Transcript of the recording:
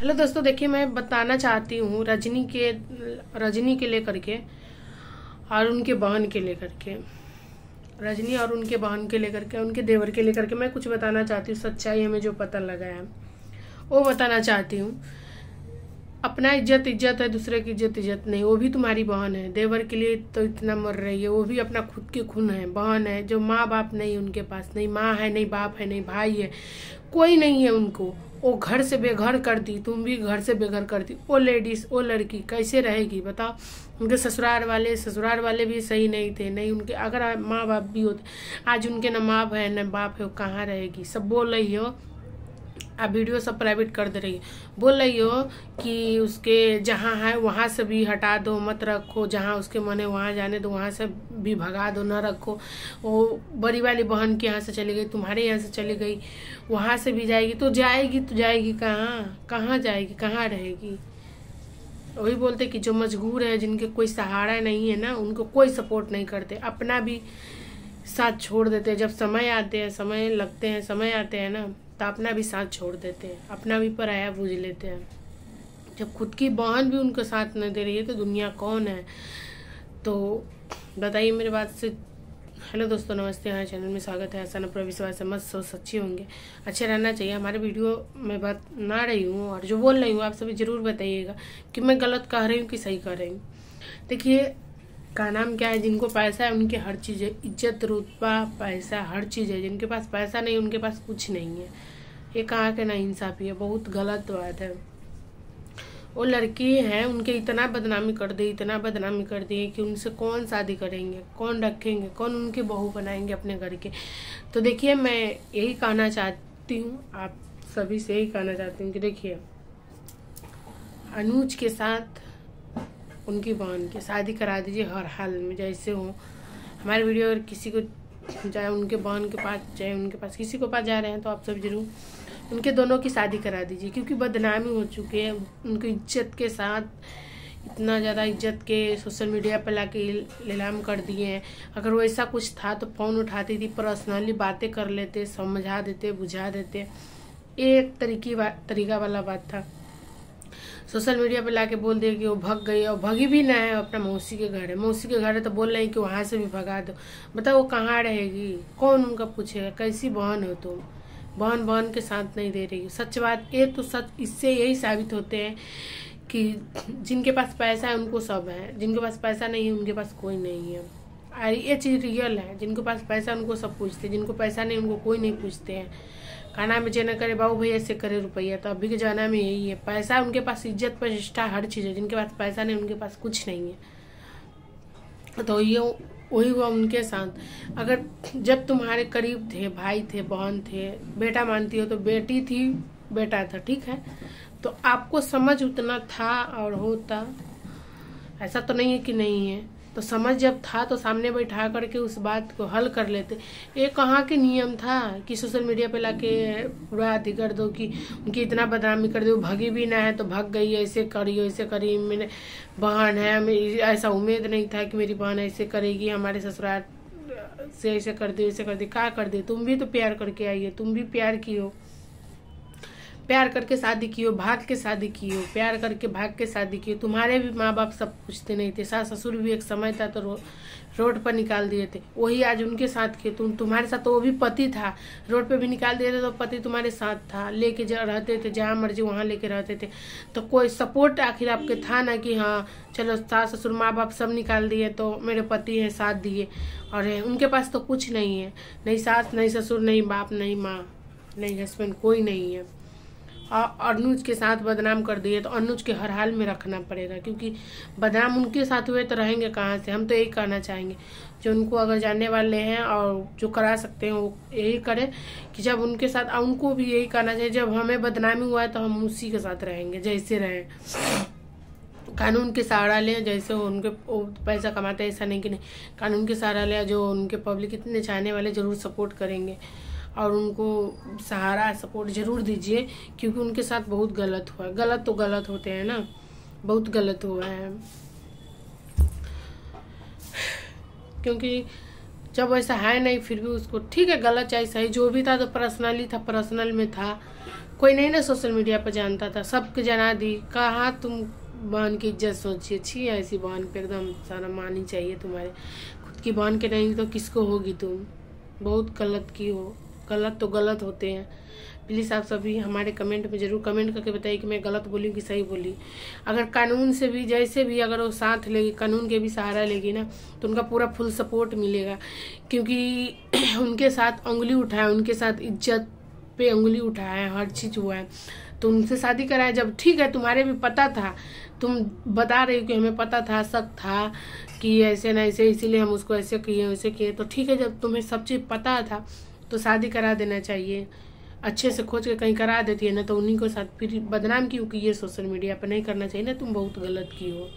Hello दोस्तों, देखिए मैं बताना चाहती हूँ रजनी के लेकर के और उनके बहन के लेकर के, रजनी और उनके बहन के लेकर के, उनके देवर के लेकर के मैं कुछ बताना चाहती हूँ। सच्चाई हमें जो पता लगा है वो बताना चाहती हूँ। अपना इज्जत इज्जत है, दूसरे की इज्जत इज्जत नहीं। वो भी तुम्हारी बहन है, देवर के लिए तो इतना मर रही है। वो भी अपना खुद की खून है, बहन है, जो माँ बाप नहीं उनके पास, नहीं माँ है, नहीं बाप है, नहीं भाई है, कोई नहीं है उनको। वो घर से बेघर कर दी, तुम भी घर से बेघर कर दी। वो लेडीज, वो लड़की कैसे रहेगी बताओ। उनके ससुराल वाले भी सही नहीं थे, नहीं उनके अगर माँ बाप भी होते, आज उनके न माँ है न बाप है, वो कहाँ रहेगी। सब बोल रही हो, आप वीडियो सब प्राइवेट कर दे रही है, बोल रही हो कि उसके जहाँ है वहाँ से भी हटा दो, मत रखो। जहाँ उसके मन है वहाँ जाने दो, वहाँ से भी भगा दो, न रखो। वो बड़ी वाली बहन के यहाँ से चली गई, तुम्हारे यहाँ से चली गई, वहाँ से भी जाएगी तो जाएगी कहाँ जाएगी, कहाँ रहेगी। वही बोलते कि जो मजबूर है, जिनके कोई सहारा नहीं है ना, उनको कोई सपोर्ट नहीं करते, अपना भी साथ छोड़ देते हैं। जब समय आते हैं ना, तो अपना भी साथ छोड़ देते हैं, अपना भी पराया बूझ लेते हैं। जब खुद की बहन भी उनको साथ न दे रही है तो दुनिया कौन है। तो बताइए मेरे बात से। हेलो दोस्तों, नमस्ते, हमारे चैनल में स्वागत है। ऐसा न पूरा विश्वास है, मत सोच सच्चे होंगे, अच्छे रहना चाहिए। हमारे वीडियो में बात ना रही हूँ और जो बोल रही हूँ आप सभी जरूर बताइएगा कि मैं गलत कह रही हूँ कि सही कह रही हूँ। देखिए का नाम क्या है, जिनको पैसा है उनकी हर चीज़ है, इज्जत रुतबा पैसा हर चीज़ है। जिनके पास पैसा नहीं उनके पास कुछ नहीं है। ये कहाँ के ना इंसाफी है, बहुत गलत बात है। वो लड़की है, उनके इतना बदनामी कर दी कि उनसे कौन शादी करेंगे, कौन रखेंगे, कौन उनके बहू बनाएंगे अपने घर के। तो देखिए मैं यही कहना चाहती हूँ, आप सभी से यही कहना चाहती हूँ कि देखिए अनुज के साथ उनकी बहन की शादी करा दीजिए हर हाल में, जैसे हो। हमारे वीडियो अगर किसी को, चाहे उनके बहन के पास, चाहे उनके पास, किसी को पास जा रहे हैं तो आप सब जरूर उनके दोनों की शादी करा दीजिए, क्योंकि बदनामी हो चुकी है। उनकी इज्जत के साथ इतना ज़्यादा इज्जत के सोशल मीडिया पर लाके नीलाम कर दिए हैं। अगर वो ऐसा कुछ था तो फ़ोन उठाती थी, पर्सनली बातें कर लेते, समझा देते, बुझा देते। एक तरीका वाला बात था। सोशल मीडिया पे लाके बोल दिया कि वो भग गई, और भगी भी ना है, अपना मौसी के घर है। मौसी के घर है तो बोल रहे हैं कि वहाँ से भी भगा दो। बताओ वो कहाँ रहेगी, कौन उनका पूछेगा। कैसी बहन हो तुम, बहन के साथ नहीं दे रही। सच बात ये तो सच, इससे यही साबित होते हैं कि जिनके पास पैसा है उनको सब है, जिनके पास पैसा नहीं है उनके पास कोई नहीं है। और ये चीज़ रियल है, जिनके पास पैसा उनको सब पूछते, जिनको पैसा नहीं उनको कोई नहीं पूछते हैं। खाना में जे न करे बाबू भैया से करे रुपया। तो अभी के जमाना में यही है, पैसा उनके पास, इज्जत प्रतिष्ठा हर चीज़ है। जिनके पास पैसा नहीं उनके पास कुछ नहीं है। तो ये वही हुआ उनके साथ। अगर जब तुम्हारे करीब थे, भाई थे, बहन थे, बेटा मानती हो तो बेटी थी, बेटा था, ठीक है, तो आपको समझ उतना था और होता, ऐसा तो नहीं है कि नहीं है। तो समझ जब था तो सामने बैठा करके उस बात को हल कर लेते। ये कहाँ के नियम था कि सोशल मीडिया पे लाके पूरा अति कर दो कि उनकी इतना बदनामी कर दो। भगी भी ना है तो भग गई, ऐसे करी, मैंने बहन है, मेरी ऐसा उम्मीद नहीं था कि मेरी बहन ऐसे करेगी, हमारे ससुराल से ऐसे कर दी, क्या कर दी। तुम भी तो प्यार करके आई है, तुम भी प्यार की हो, प्यार करके शादी की हो, भाग के शादी की हो, प्यार करके भाग के शादी की हो। तुम्हारे भी माँ बाप सब पूछते नहीं थे, सास ससुर भी एक समय था तो रोड पर निकाल दिए थे। वही आज उनके साथ किए, तुम्हारे साथ तो वो भी पति था, रोड पे भी निकाल दिए थे तो पति तुम्हारे साथ था, लेके रहते थे, जहाँ मर्जी वहाँ लेके रहते थे। तो कोई सपोर्ट आखिर आपके था ना कि हाँ चलो सास ससुर माँ बाप सब निकाल दिए तो मेरे पति है साथ दिए। और उनके पास तो कुछ नहीं है, नहीं सास, नहीं ससुर, नहीं बाप, नहीं माँ, नहीं हस्बैंड, कोई नहीं है। और अनुज के साथ बदनाम कर दिए तो अनुज के हर हाल में रखना पड़ेगा, क्योंकि बदनाम उनके साथ हुए तो रहेंगे कहाँ से। हम तो यही कहना चाहेंगे, जो उनको अगर जानने वाले हैं और जो करा सकते हैं वो यही करें कि जब उनके साथ, उनको भी यही कहना चाहिए जब हमें बदनामी हुआ है तो हम उसी के साथ रहेंगे, जैसे रहें, कानून के सहारा लें। जैसे उनके पैसा कमाते हैं, ऐसा नहीं कि नहीं, कानून के सहारा लें। जो उनके पब्लिक इतने चाहने वाले जरूर सपोर्ट करेंगे और उनको सहारा सपोर्ट जरूर दीजिए, क्योंकि उनके साथ बहुत गलत हुआ है। गलत तो गलत होते हैं ना, बहुत गलत हुआ है। क्योंकि जब वैसा है नहीं फिर भी उसको, ठीक है गलत चाहे सही, जो भी था तो पर्सनली था, पर्सनल में था, कोई नहीं ना सोशल मीडिया पर जानता था, सबके जना दी। कहाँ तुम बहन की इज्जत सोची, अच्छी है ऐसी बहन पे एकदम शर्म आनी चाहिए तुम्हारे। खुद की बहन के नहीं तो किसको होगी तुम। बहुत गलत की हो, गलत तो गलत होते हैं। प्लीज़ आप सभी हमारे कमेंट में ज़रूर कमेंट करके बताइए कि मैं गलत बोली कि सही बोली। अगर कानून से भी जैसे भी अगर वो साथ लेगी, कानून के भी सहारा लेगी ना, तो उनका पूरा फुल सपोर्ट मिलेगा। क्योंकि उनके साथ उंगली उठाया, उनके साथ इज्जत पे उंगली उठाया है, हर चीज़ हुआ है, तो उनसे शादी कराया। जब ठीक है तुम्हारे भी पता था, तुम बता रही हो कि हमें पता था, शक था कि ऐसे ना ऐसे, इसीलिए हम उसको ऐसे किए वैसे किए, तो ठीक है जब तुम्हें सब चीज़ पता था तो शादी करा देना चाहिए। अच्छे से खोज के कहीं करा देती है ना, तो उन्हीं को साथ फिर बदनाम क्यों की ये सोशल मीडिया पर नहीं करना चाहिए ना। तुम बहुत गलत की हो।